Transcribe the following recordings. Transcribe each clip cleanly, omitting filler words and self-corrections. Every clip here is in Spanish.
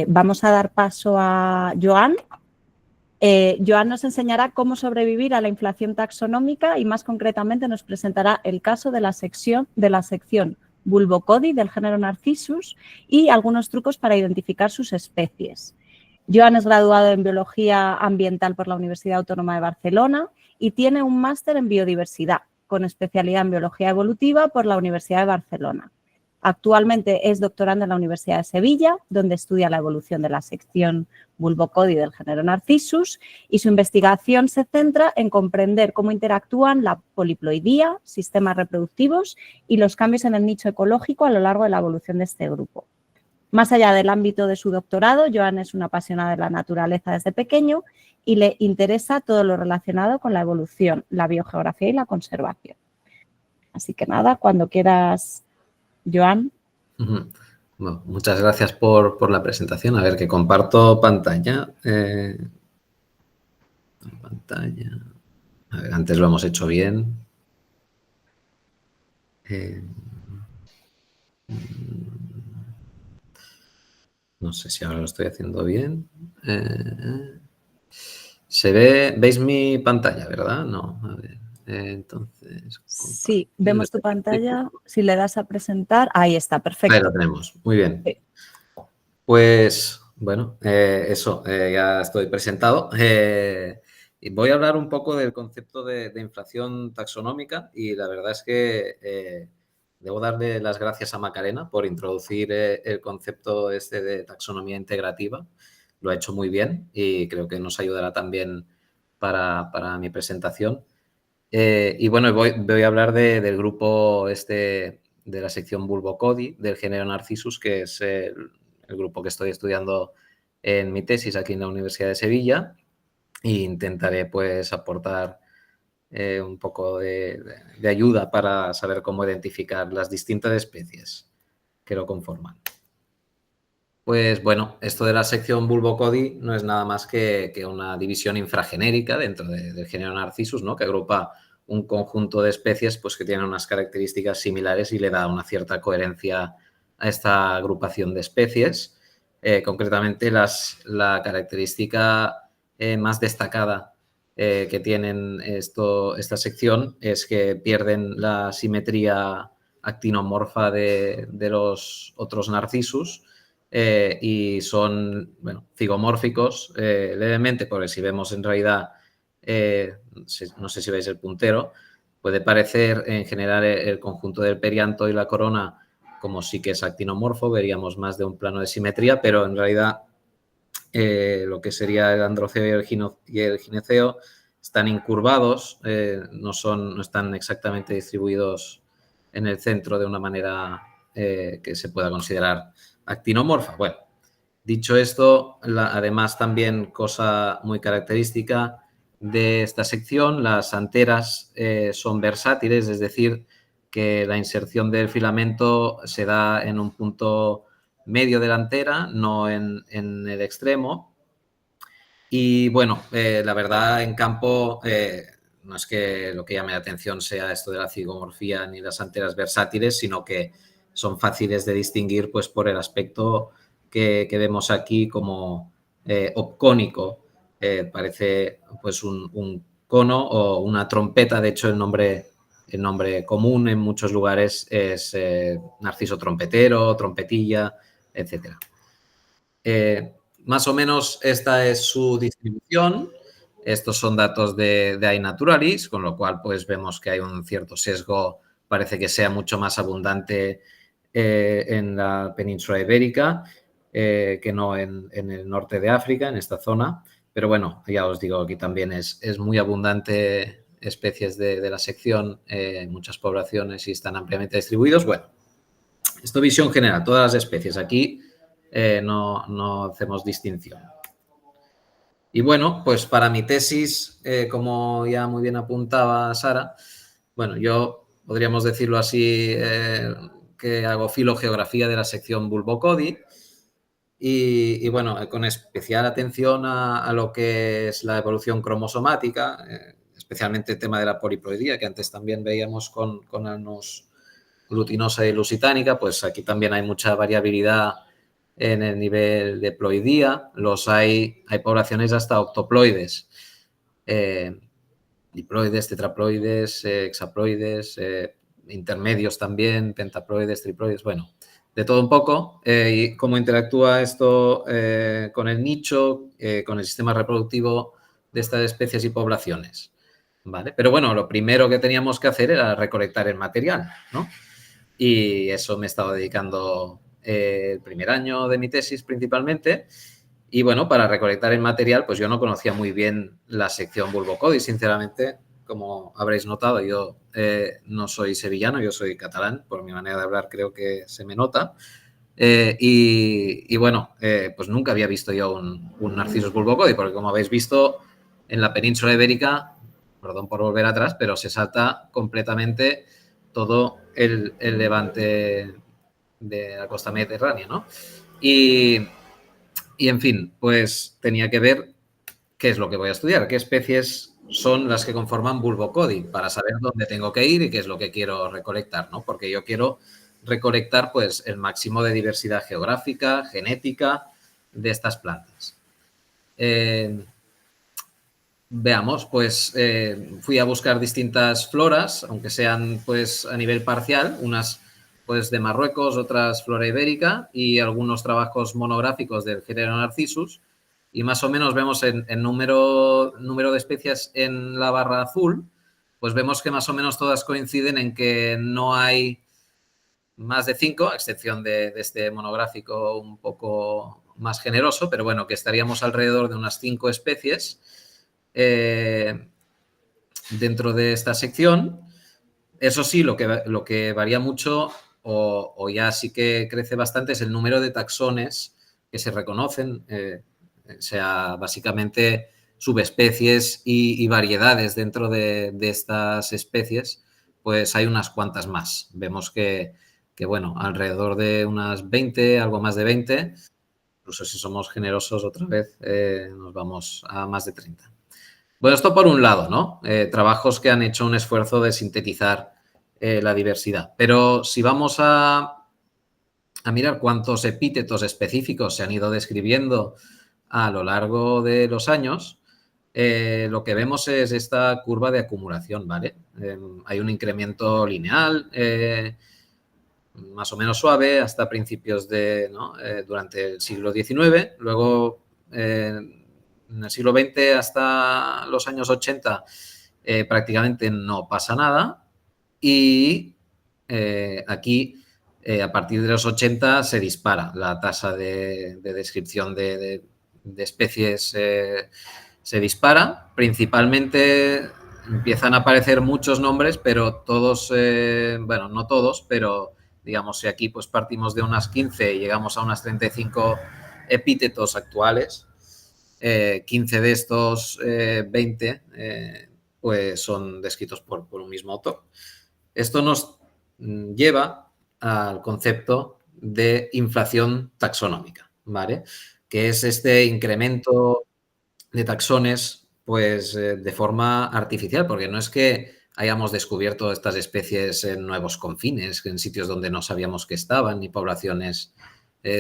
Vamos a dar paso a Joan. Joan nos enseñará cómo sobrevivir a la inflación taxonómica y más concretamente nos presentará el caso de la sección Bulbocodi del género Narcissus y algunos trucos para identificar sus especies. Joan es graduado en Biología Ambiental por la Universidad Autónoma de Barcelona y tiene un máster en Biodiversidad, con especialidad en Biología Evolutiva por la Universidad de Barcelona. Actualmente es doctorando en la Universidad de Sevilla, donde estudia la evolución de la sección Bulbocodi del género Narcissus y su investigación se centra en comprender cómo interactúan la poliploidía, sistemas reproductivos y los cambios en el nicho ecológico a lo largo de la evolución de este grupo. Más allá del ámbito de su doctorado, Joan es una apasionada de la naturaleza desde pequeño y le interesa todo lo relacionado con la evolución, la biogeografía y la conservación. Así que nada, cuando quieras, Joan. Bueno, muchas gracias por la presentación. A ver, que comparto pantalla. A ver, antes lo hemos hecho bien. No sé si ahora lo estoy haciendo bien. Se ve, ¿veis mi pantalla, verdad? No, a ver. Entonces. Sí, vemos tu pantalla. Si le das a presentar, ahí está, perfecto. Ahí lo tenemos, muy bien. Pues, bueno, eso, ya estoy presentado. Y voy a hablar un poco del concepto de inflación taxonómica y la verdad es que debo darle las gracias a Macarena por introducir el concepto este de taxonomía integrativa. Lo ha hecho muy bien y creo que nos ayudará también para mi presentación. Y bueno, voy a hablar del grupo este de la sección Bulbocodi del género Narcissus, que es el grupo que estoy estudiando en mi tesis aquí en la Universidad de Sevilla, e intentaré pues aportar un poco de ayuda para saber cómo identificar las distintas especies que lo conforman. Pues bueno, esto de la sección Bulbocodi no es nada más que una división infragenérica dentro del género Narcissus, ¿no? Que agrupa un conjunto de especies pues, que tienen unas características similares y le da una cierta coherencia a esta agrupación de especies. Concretamente, la característica más destacada que tienen esta sección es que pierden la simetría actinomorfa de los otros Narcissus y son zigomórficos levemente, porque si vemos en realidad, no sé si veis el puntero, puede parecer en general el conjunto del perianto y la corona como sí que es actinomorfo, veríamos más de un plano de simetría, pero en realidad lo que sería el androceo y el gineceo están incurvados, no están exactamente distribuidos en el centro de una manera que se pueda considerar actinomorfa. Bueno, dicho esto, además también cosa muy característica de esta sección, las anteras son versátiles, es decir, que la inserción del filamento se da en un punto medio de la antera, no en el extremo. Y bueno, la verdad en campo no es que lo que llame la atención sea esto de la zigomorfía ni las anteras versátiles, sino que son fáciles de distinguir pues por el aspecto que vemos aquí como obcónico. Parece pues un cono o una trompeta. De hecho, el nombre común en muchos lugares es narciso trompetero, trompetilla, etcétera. Más o menos esta es su distribución. Estos son datos de iNaturalis, con lo cual pues vemos que hay un cierto sesgo, parece que sea mucho más abundante en la península ibérica que no en el norte de África, en esta zona. Pero bueno, ya os digo, aquí también es muy abundante especies de la sección, muchas poblaciones y están ampliamente distribuidos. Bueno, esto visión general, todas las especies. Aquí no hacemos distinción. Y bueno, pues para mi tesis, como ya muy bien apuntaba Sara, bueno, yo podríamos decirlo así, que hago filogeografía de la sección Bulbocodi y bueno, con especial atención a lo que es la evolución cromosomática, especialmente el tema de la poliploidía, que antes también veíamos con Anos glutinosa y lusitánica, pues aquí también hay mucha variabilidad en el nivel de ploidía, hay poblaciones hasta octoploides, diploides, tetraploides, hexaploides, intermedios también, pentaploides, triploides, bueno, de todo un poco. Y cómo interactúa esto con el nicho, con el sistema reproductivo de estas especies y poblaciones, ¿vale? Pero bueno, lo primero que teníamos que hacer era recolectar el material, ¿no? Y eso me he estado dedicando el primer año de mi tesis principalmente. Y bueno, para recolectar el material, pues yo no conocía muy bien la sección Bulbocodi, sinceramente. Como habréis notado, yo no soy sevillano, yo soy catalán, por mi manera de hablar creo que se me nota. Y bueno, pues nunca había visto yo un Narcissus bulbocodi, porque como habéis visto, en la península ibérica, perdón por volver atrás, pero se salta completamente todo el levante de la costa mediterránea, ¿no? Y en fin, pues tenía que ver qué es lo que voy a estudiar, qué especies son las que conforman Bulbocodi, para saber dónde tengo que ir y qué es lo que quiero recolectar, ¿no? Porque yo quiero recolectar, pues, el máximo de diversidad geográfica, genética de estas plantas. Veamos, pues fui a buscar distintas floras, aunque sean pues a nivel parcial, unas pues de Marruecos, otras flora ibérica y algunos trabajos monográficos del género Narcissus. Y más o menos vemos en número de especies en la barra azul, pues vemos que más o menos todas coinciden en que no hay más de 5, a excepción de este monográfico un poco más generoso, pero bueno, que estaríamos alrededor de unas 5 especies dentro de esta sección. Eso sí, lo que varía mucho o ya sí que crece bastante es el número de taxones que se reconocen, sea básicamente subespecies y variedades dentro de estas especies, pues hay unas cuantas más. Vemos que bueno, alrededor de unas 20, algo más de 20, incluso si somos generosos otra vez, nos vamos a más de 30. Bueno, esto por un lado, ¿no? Trabajos que han hecho un esfuerzo de sintetizar la diversidad. Pero si vamos a mirar cuántos epítetos específicos se han ido describiendo a lo largo de los años, lo que vemos es esta curva de acumulación, ¿vale? Hay un incremento lineal, más o menos suave, hasta principios de, ¿no? Durante el siglo XIX. Luego, en el siglo XX hasta los años 80 prácticamente no pasa nada y aquí a partir de los 80 se dispara la tasa de descripción de especies, se dispara. Principalmente empiezan a aparecer muchos nombres, pero todos, bueno, no todos, pero digamos, si aquí pues partimos de unas 15 y llegamos a unas 35 epítetos actuales, 15 de estos 20 pues son descritos por un mismo autor. Esto nos lleva al concepto de inflación taxonómica, ¿vale? Que es este incremento de taxones pues de forma artificial, porque no es que hayamos descubierto estas especies en nuevos confines, en sitios donde no sabíamos que estaban, ni poblaciones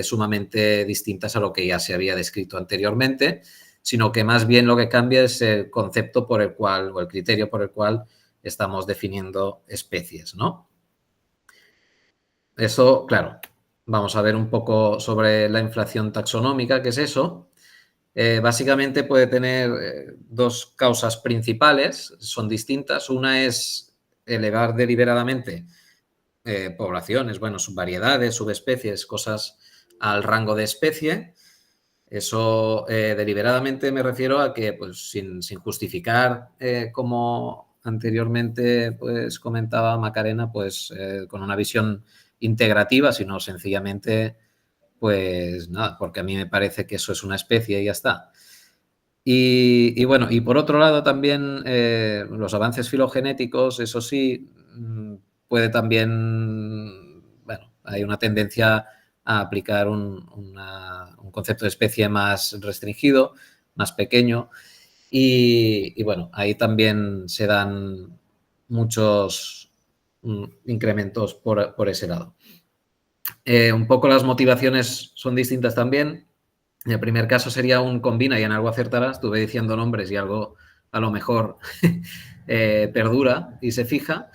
sumamente distintas a lo que ya se había descrito anteriormente, sino que más bien lo que cambia es el concepto por el cual, o el criterio por el cual estamos definiendo especies, ¿no? Eso, claro, vamos a ver un poco sobre la inflación taxonómica, ¿qué es eso? Básicamente puede tener dos causas principales, son distintas. Una es elevar deliberadamente poblaciones, bueno, subvariedades, subespecies, cosas al rango de especie. Eso deliberadamente me refiero a que, pues, sin justificar, como anteriormente pues, comentaba Macarena, pues con una visión integrativa, sino sencillamente, pues nada, porque a mí me parece que eso es una especie y ya está. Y bueno, y por otro lado también los avances filogenéticos, eso sí, puede también, bueno, hay una tendencia a aplicar un concepto de especie más restringido, más pequeño y bueno, ahí también se dan muchos incrementos por ese lado. Un poco las motivaciones son distintas también. En el primer caso sería un combina y en algo acertarás. Estuve diciendo nombres y algo a lo mejor perdura y se fija.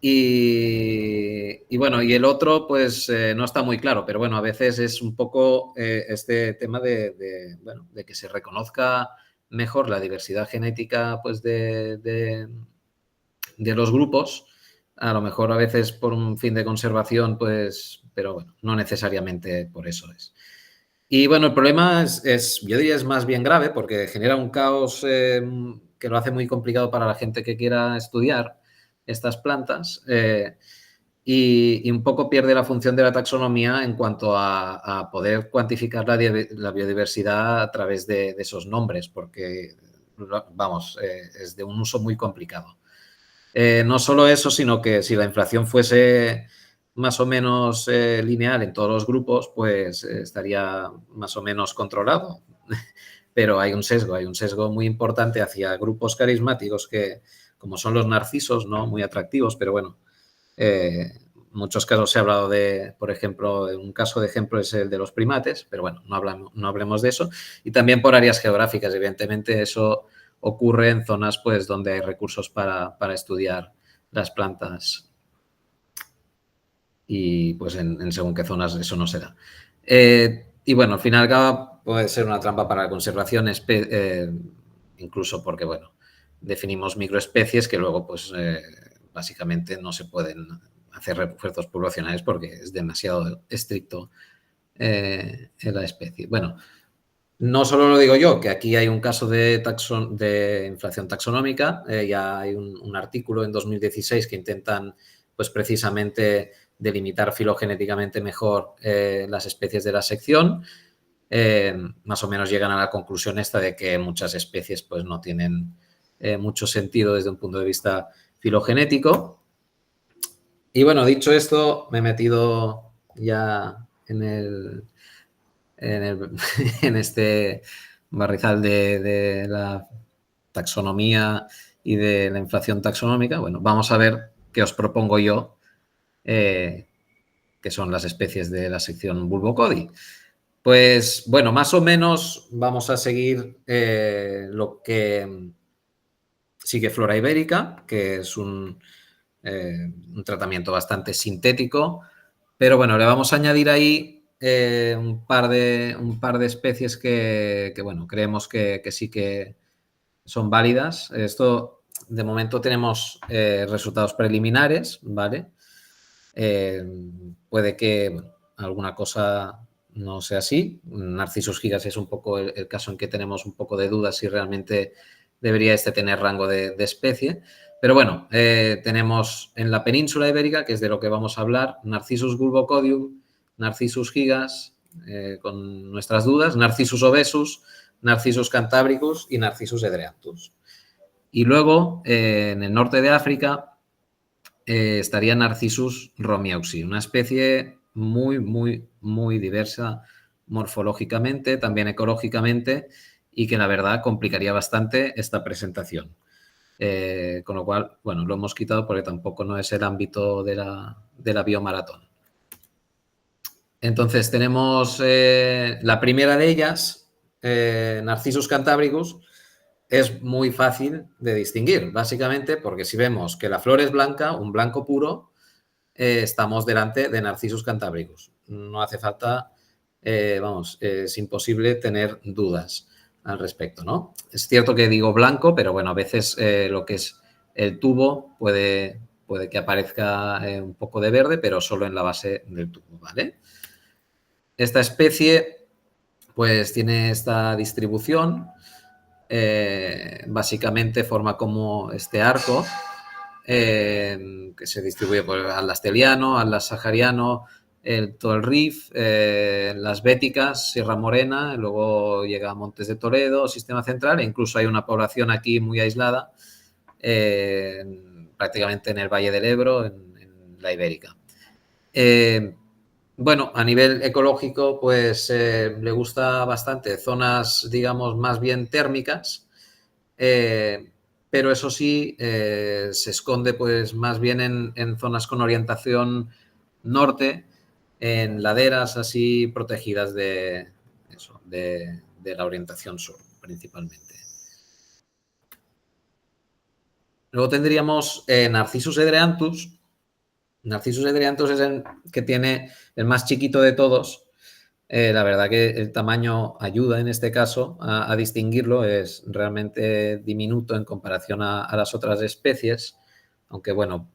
Y bueno, y el otro pues no está muy claro, pero bueno, a veces es un poco este tema bueno, de que se reconozca mejor la diversidad genética pues de los grupos, a lo mejor a veces por un fin de conservación, pues, pero bueno, no necesariamente por eso es. Y bueno, el problema yo diría, es más bien grave porque genera un caos que lo hace muy complicado para la gente que quiera estudiar estas plantas y un poco pierde la función de la taxonomía en cuanto a poder cuantificar la biodiversidad a través de esos nombres, porque, vamos, es de un uso muy complicado. No solo eso, sino que si la inflación fuese más o menos lineal en todos los grupos, pues estaría más o menos controlado. Pero hay un sesgo muy importante hacia grupos carismáticos que, como son los narcisos, ¿no? Muy atractivos, pero bueno, en muchos casos se ha hablado de, por ejemplo, un caso de ejemplo es el de los primates, pero bueno, no hablemos de eso. Y también por áreas geográficas, evidentemente eso ocurre en zonas pues donde hay recursos para estudiar las plantas y pues en según qué zonas eso no se da. Y bueno, al final puede ser una trampa para la conservación, incluso porque, bueno, definimos microespecies que luego pues básicamente no se pueden hacer refuerzos poblacionales porque es demasiado estricto en la especie. Bueno, no solo lo digo yo, que aquí hay un caso de inflación taxonómica, ya hay un artículo en 2016 que intentan, pues precisamente, delimitar filogenéticamente mejor las especies de la sección. Más o menos llegan a la conclusión esta de que muchas especies pues no tienen mucho sentido desde un punto de vista filogenético. Y bueno, dicho esto, me he metido ya en este barrizal de la taxonomía y de la inflación taxonómica. Bueno, vamos a ver qué os propongo yo, que son las especies de la sección Bulbocodi. Pues bueno, más o menos vamos a seguir lo que sigue Flora Ibérica, que es un tratamiento bastante sintético, pero bueno, le vamos a añadir ahí un par de especies que bueno, creemos que sí que son válidas. Esto, de momento, tenemos resultados preliminares, ¿vale? Puede que bueno, alguna cosa no sea así. Narcissus gigas es un poco el caso en que tenemos un poco de dudas si realmente debería tener rango de especie. Pero bueno, tenemos en la península ibérica, que es de lo que vamos a hablar, Narcissus bulbocodium, Narcissus gigas, con nuestras dudas, Narcissus obesus, Narcissus cantabricus y Narcissus edreatus. Y luego, en el norte de África, estaría Narcissus romieuxi, una especie muy, muy, muy diversa morfológicamente, también ecológicamente, y que la verdad complicaría bastante esta presentación. Con lo cual, bueno, lo hemos quitado porque tampoco no es el ámbito de la biomaratón. Entonces, tenemos la primera de ellas, Narcissus cantabricus, es muy fácil de distinguir, básicamente porque si vemos que la flor es blanca, un blanco puro, estamos delante de Narcissus cantabricus. No hace falta, es imposible tener dudas al respecto, ¿no? Es cierto que digo blanco, pero bueno, a veces lo que es el tubo puede que aparezca un poco de verde, pero solo en la base del tubo, ¿vale? Esta especie, pues, tiene esta distribución. Básicamente forma como este arco que se distribuye por Atlas Teliano, Atlas Sahariano, todo el Rif, las Béticas, Sierra Morena, luego llega a Montes de Toledo, Sistema Central, e incluso hay una población aquí muy aislada, prácticamente en el Valle del Ebro, en la Ibérica. Bueno, a nivel ecológico, pues le gusta bastante zonas, digamos, más bien térmicas, pero eso sí, se esconde pues más bien en zonas con orientación norte, en laderas así protegidas de la orientación sur, principalmente. Luego tendríamos Narcissus edreanthus. Narcissus edreanthus es el que tiene el más chiquito de todos. La verdad que el tamaño ayuda en este caso a distinguirlo. Es realmente diminuto en comparación a las otras especies, aunque bueno,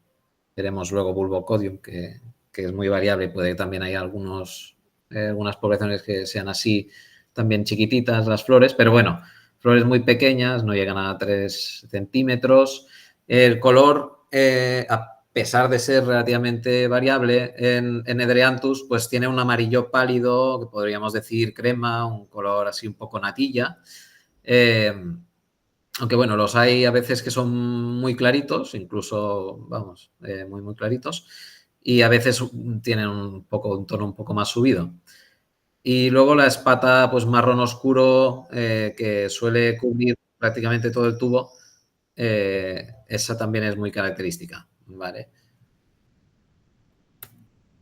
veremos luego Bulbocodium, que es muy variable. Puede que también haya algunas poblaciones que sean así, también chiquititas las flores, pero bueno, flores muy pequeñas, no llegan a 3 centímetros. El color, a pesar de ser relativamente variable en edreanthus, pues tiene un amarillo pálido, que podríamos decir crema, un color así un poco natilla. Aunque bueno, los hay a veces que son muy claritos, incluso, vamos, muy, muy claritos, y a veces tienen un tono un poco más subido. Y luego la espata, pues marrón oscuro, que suele cubrir prácticamente todo el tubo, esa también es muy característica, ¿vale?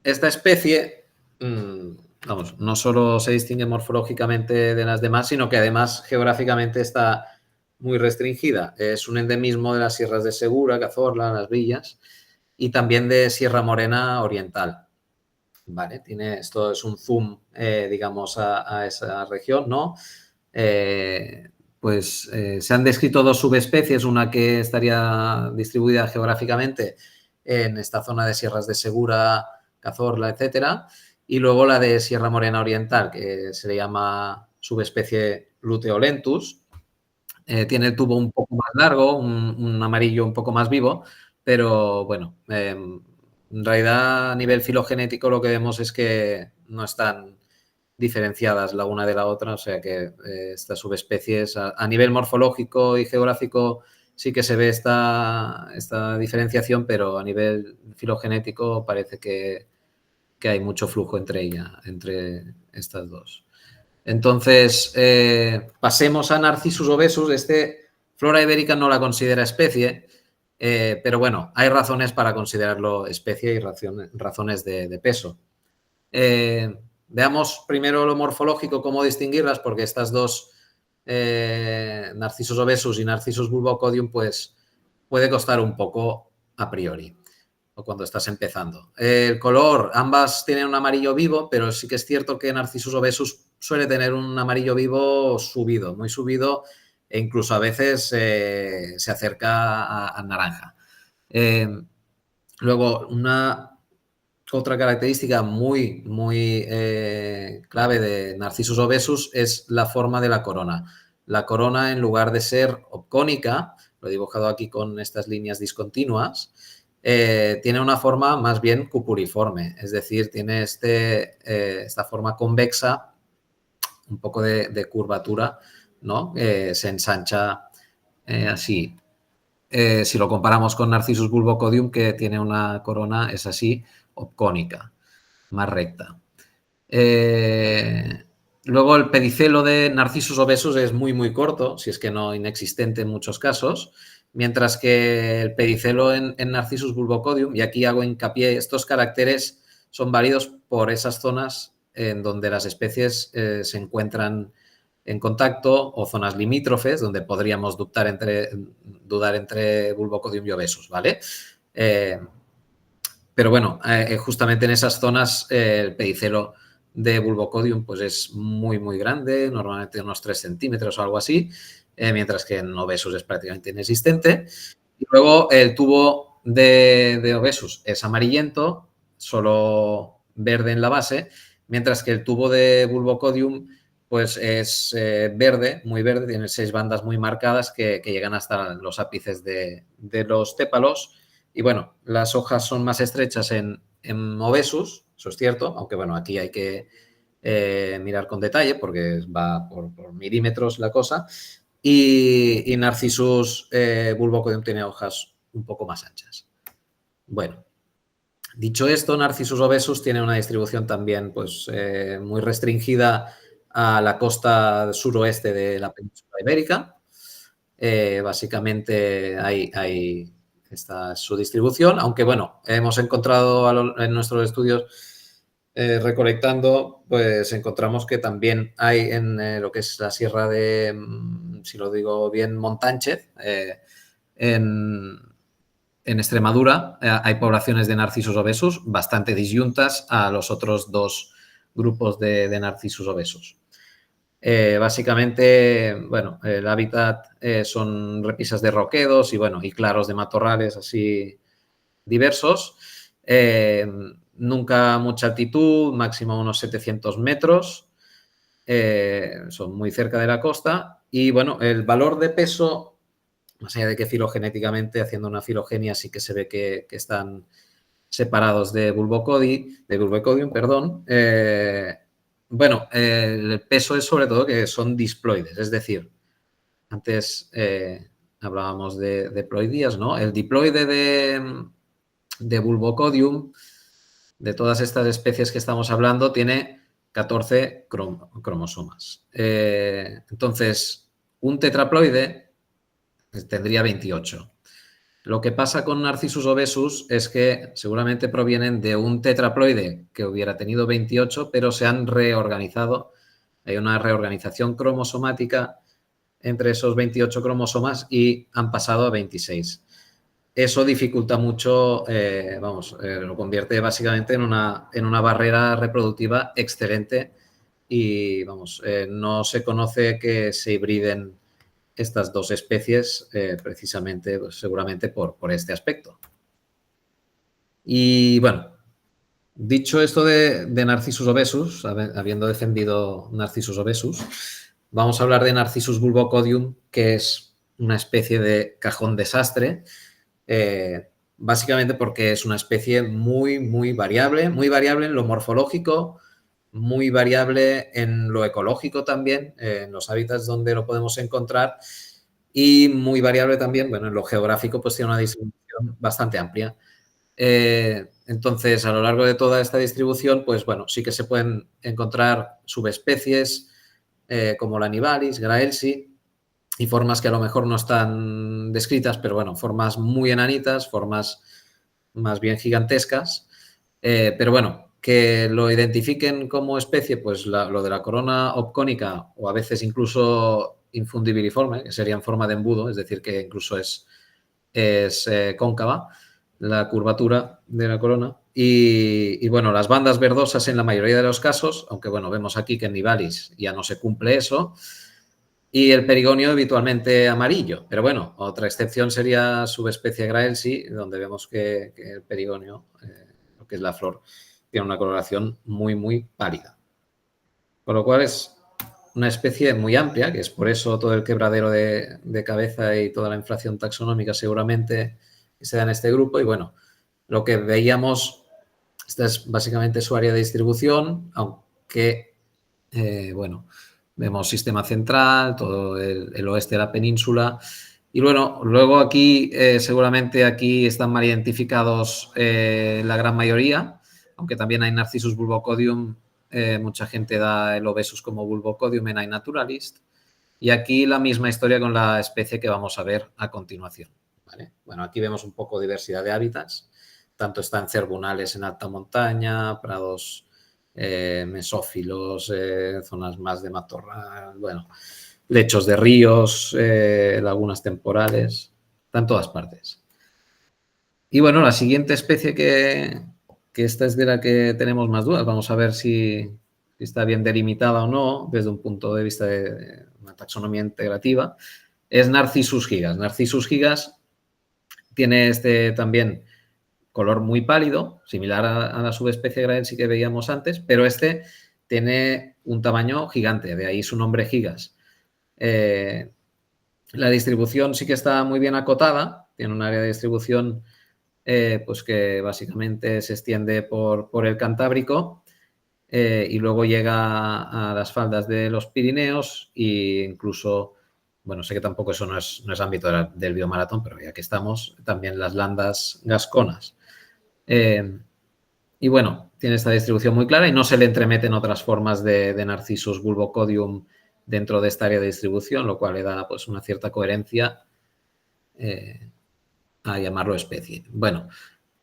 Esta especie, vamos, no solo se distingue morfológicamente de las demás, sino que además geográficamente está muy restringida. Es un endemismo de las sierras de Segura, Cazorla, Las Villas y también de Sierra Morena Oriental. Vale, esto es un zoom, digamos, a esa región, ¿no? Se han descrito 2 subespecies, una que estaría distribuida geográficamente en esta zona de sierras de Segura, Cazorla, etcétera, y luego la de Sierra Morena Oriental, que se le llama subespecie luteolentus. Tiene el tubo un poco más largo, un amarillo un poco más vivo, pero bueno, en realidad a nivel filogenético lo que vemos es que no están diferenciadas la una de la otra, o sea que estas subespecies a nivel morfológico y geográfico sí que se ve esta diferenciación, pero a nivel filogenético parece que hay mucho flujo entre estas dos. Entonces, pasemos a Narcissus obesus. Flora Ibérica no la considera especie, pero bueno, hay razones para considerarlo especie y razones de peso. Veamos primero lo morfológico, cómo distinguirlas, porque estas dos, Narcissus obesus y Narcissus bulbocodium, pues puede costar un poco a priori o cuando estás empezando. El color, ambas tienen un amarillo vivo, pero sí que es cierto que Narcissus obesus suele tener un amarillo vivo subido, muy subido, e incluso a veces se acerca al naranja. Luego, otra característica muy, muy clave de Narcissus obesus es la forma de la corona. La corona, en lugar de ser cónica, lo he dibujado aquí con estas líneas discontinuas, tiene una forma más bien cupuriforme, es decir, tiene esta forma convexa, un poco de curvatura, ¿no? Se ensancha así. Si lo comparamos con Narcissus bulbocodium, que tiene una corona, es así, cónica, más recta. Luego el pedicelo de Narcissus obesus es muy, muy corto, si es que no inexistente en muchos casos, mientras que el pedicelo en Narcissus bulbocodium, y aquí hago hincapié, estos caracteres son válidos por esas zonas en donde las especies se encuentran en contacto o zonas limítrofes donde podríamos dudar entre bulbocodium y obesus, ¿vale? Pero bueno, justamente en esas zonas el pedicelo de bulbocodium pues es muy, muy grande, normalmente unos 3 centímetros o algo así, mientras que en obesus es prácticamente inexistente. Y luego el tubo de obesus es amarillento, solo verde en la base, mientras que el tubo de bulbocodium pues es verde, muy verde, tiene 6 bandas muy marcadas que llegan hasta los ápices de los tépalos. Y bueno, las hojas son más estrechas en obesus, eso es cierto, aunque bueno, aquí hay que mirar con detalle porque va por milímetros la cosa. Y Narcissus bulbocodium tiene hojas un poco más anchas. Bueno, dicho esto, Narcissus obesus tiene una distribución también pues, muy restringida a la costa suroeste de la península ibérica. Básicamente hay esta es su distribución, aunque bueno, hemos encontrado en nuestros estudios recolectando, pues encontramos que también hay en lo que es la sierra de, si lo digo bien, Montánchez, en Extremadura, hay poblaciones de Narcisus obesus bastante disyuntas a los otros dos grupos de Narcisus obesus. Básicamente, bueno, el hábitat son repisas de roquedos y claros de matorrales así diversos. Nunca mucha altitud, máximo unos 700 metros. Son muy cerca de la costa. Y bueno, el valor de peso, más allá de que filogenéticamente, haciendo una filogenia, sí que se ve que están separados de Bulbocodium, perdón. El peso es sobre todo que son disploides, es decir, antes hablábamos de ploidías, ¿no? El diploide de Bulbocodium, de todas estas especies que estamos hablando, tiene 14 cromosomas. Entonces, un tetraploide tendría 28. Lo que pasa con Narcissus obesus es que seguramente provienen de un tetraploide que hubiera tenido 28, pero se han reorganizado. Hay una reorganización cromosomática entre esos 28 cromosomas y han pasado a 26. Eso dificulta mucho, lo convierte básicamente en una barrera reproductiva excelente y, no se conoce que se hibriden estas dos especies precisamente, pues, seguramente por este aspecto. Y bueno, dicho esto de Narcissus obesus, habiendo defendido Narcissus obesus, vamos a hablar de Narcissus bulbocodium, que es una especie de cajón desastre, básicamente porque es una especie muy variable en lo morfológico, muy variable en lo ecológico también, en los hábitats donde lo podemos encontrar y muy variable también, en lo geográfico pues tiene una distribución bastante amplia. Entonces, a lo largo de toda esta distribución, pues sí que se pueden encontrar subespecies como la Nivalis, Graelsi, y formas que a lo mejor no están descritas, pero formas muy enanitas, formas más bien gigantescas, pero que lo identifiquen como especie, pues lo de la corona opcónica o a veces incluso infundibiliforme, que sería en forma de embudo, es decir, que incluso es cóncava la curvatura de la corona. Y las bandas verdosas en la mayoría de los casos, aunque vemos aquí que en Nivalis ya no se cumple eso, y el perigonio habitualmente amarillo. Pero otra excepción sería subespecie Graelsi, donde vemos que el perigonio, lo que es la flor, tiene una coloración muy pálida. Con lo cual es una especie muy amplia, que es por eso todo el quebradero de cabeza y toda la inflación taxonómica seguramente que se da en este grupo. Y lo que veíamos, esta es básicamente su área de distribución, aunque, vemos sistema central, todo el oeste de la península. Y luego aquí, seguramente aquí están mal identificados la gran mayoría, aunque también hay Narcissus bulbocodium. Mucha gente da el obesus como bulbocodium en iNaturalist. Y aquí la misma historia con la especie que vamos a ver a continuación, ¿vale? Aquí vemos un poco diversidad de hábitats. Tanto están cerbunales en alta montaña, prados mesófilos, zonas más de matorral, lechos de ríos, lagunas temporales, está en todas partes. Y la siguiente especie que esta es de la que tenemos más dudas, vamos a ver si está bien delimitada o no desde un punto de vista de una taxonomía integrativa, es Narcissus gigas. Narcissus gigas tiene también color muy pálido, similar a la subespecie Graelsi que veíamos antes, pero tiene un tamaño gigante, de ahí su nombre gigas. La distribución sí que está muy bien acotada, tiene un área de distribución pues que básicamente se extiende por el Cantábrico y luego llega a las faldas de los Pirineos e incluso, sé que tampoco eso no es ámbito del biomaratón, pero ya que estamos, también las landas gasconas. Tiene esta distribución muy clara y no se le entremeten otras formas de Narcissus bulbocodium dentro de esta área de distribución, lo cual le da pues una cierta coherencia a llamarlo especie.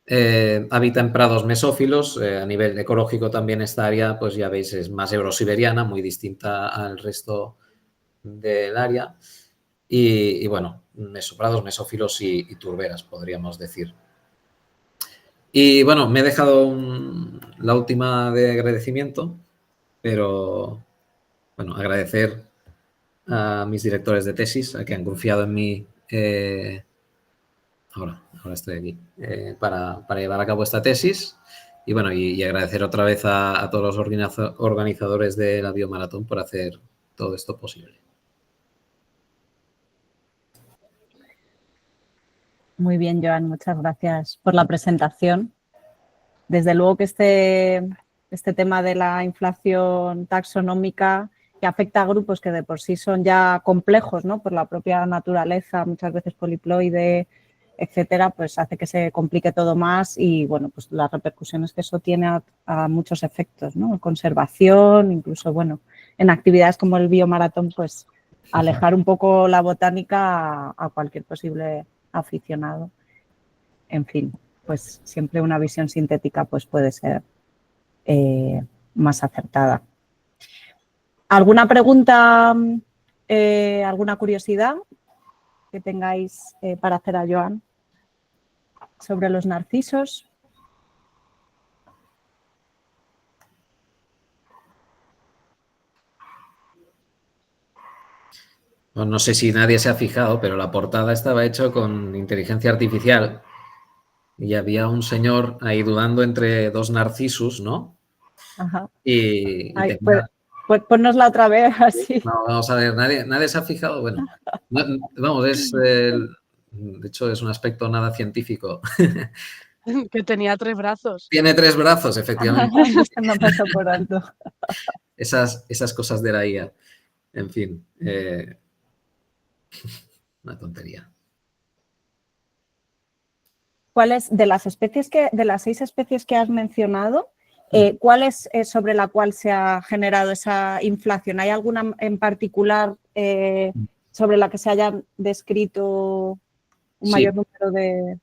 Habita en prados mesófilos. A nivel ecológico también esta área, pues ya veis, es más eurosiberiana, muy distinta al resto del área. Y bueno, prados mesófilos y turberas, podríamos decir. Y bueno, me he dejado la última de agradecimiento, pero bueno, agradecer a mis directores de tesis, a que han confiado en mí. Ahora estoy aquí, para llevar a cabo esta tesis. Y bueno, y agradecer otra vez a todos los organizadores de la Biomaratón por hacer todo esto posible. Muy bien, Joan, muchas gracias por la presentación. Desde luego que este tema de la inflación taxonómica, que afecta a grupos que de por sí son ya complejos, ¿no?, por la propia naturaleza, muchas veces poliploide, etcétera, pues hace que se complique todo más y, bueno, pues las repercusiones que eso tiene a muchos efectos, ¿no? Conservación, incluso, bueno, en actividades como el biomaratón, pues alejar un poco la botánica a cualquier posible aficionado. En fin, pues siempre una visión sintética pues puede ser más acertada. ¿Alguna pregunta, alguna curiosidad que tengáis para hacer a Joan sobre los narcisos? Bueno, no sé si nadie se ha fijado, pero la portada estaba hecha con inteligencia artificial y había un señor ahí dudando entre dos narcisos, ¿no? Ajá. Y Ay, tenía... pues ponnosla otra vez así. No, vamos a ver, nadie se ha fijado. Bueno, vamos, de hecho es un aspecto nada científico. Que tenía 3 brazos. Tiene 3 brazos, efectivamente. Se me ha pasado por alto. Esas cosas de la IA. En fin, una tontería. ¿Cuáles de las 6 especies que has mencionado, cuál es sobre la cual se ha generado esa inflación? ¿Hay alguna en particular sobre la que se hayan descrito un mayor número de...?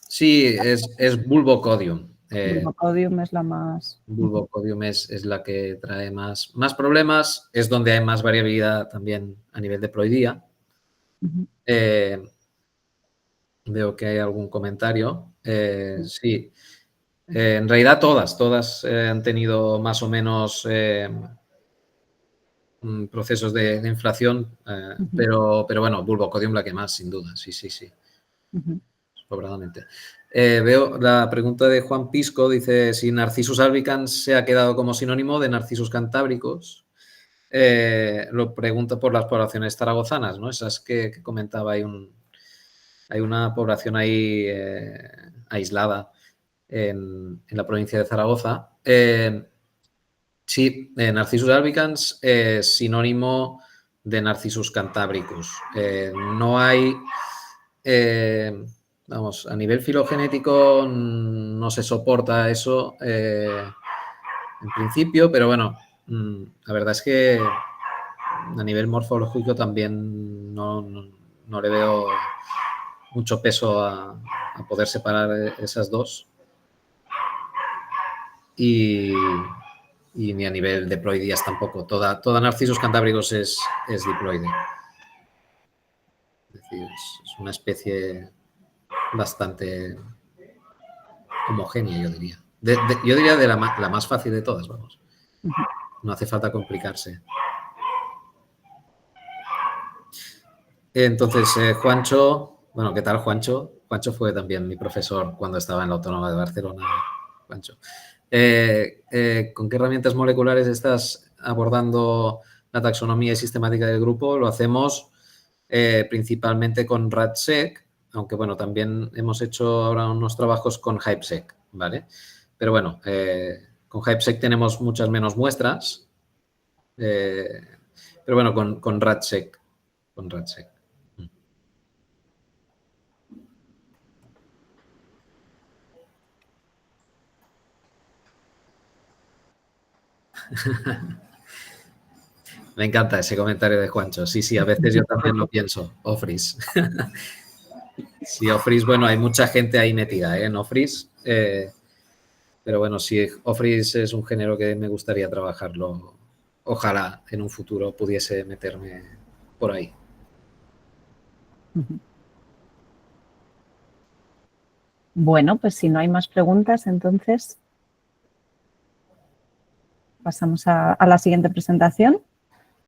Sí, es Bulbocodium. Bulbocodium es la más... Bulbocodium es la que trae más problemas, es donde hay más variabilidad también a nivel de ploidía. Veo que hay algún comentario. Sí, en realidad todas han tenido más o menos procesos de inflación, pero bueno, Bulbocodium la que más, sin duda, sí. Sobradamente. Veo la pregunta de Juan Pisco, dice si Narcissus albicans se ha quedado como sinónimo de Narcissus cantábricos. Lo pregunta por las poblaciones zaragozanas, ¿no? Esas que comentaba, hay una población ahí aislada en la provincia de Zaragoza. Sí, Narcissus albicans es sinónimo de Narcissus cantábricus. No hay... vamos, a nivel filogenético no se soporta eso en principio, pero bueno, la verdad es que a nivel morfológico también no le veo mucho peso a poder separar esas dos. Y ni a nivel de diploidías tampoco. Toda Narcissus cantábricos es diploide. Es decir, es una especie bastante homogénea, yo diría. Yo diría de la más fácil de todas, vamos. No hace falta complicarse. Entonces, Juancho, bueno, ¿qué tal, Juancho? Juancho fue también mi profesor cuando estaba en la Autónoma de Barcelona, Juancho. ¿Con qué herramientas moleculares estás abordando la taxonomía y sistemática del grupo? Lo hacemos principalmente con RADSEC, aunque bueno, también hemos hecho ahora unos trabajos con HypeSec, ¿vale? Pero bueno, con HypeSec tenemos muchas menos muestras, pero bueno, con RADSEC. Con RADSEC. Me encanta ese comentario de Juancho. Sí, a veces yo también lo pienso. Ofris. Sí, Office, bueno, hay mucha gente ahí metida, en Office. Pero bueno, sí, Office es un género que me gustaría trabajarlo. Ojalá en un futuro pudiese meterme por ahí. Bueno, pues si no hay más preguntas, entonces pasamos a la siguiente presentación.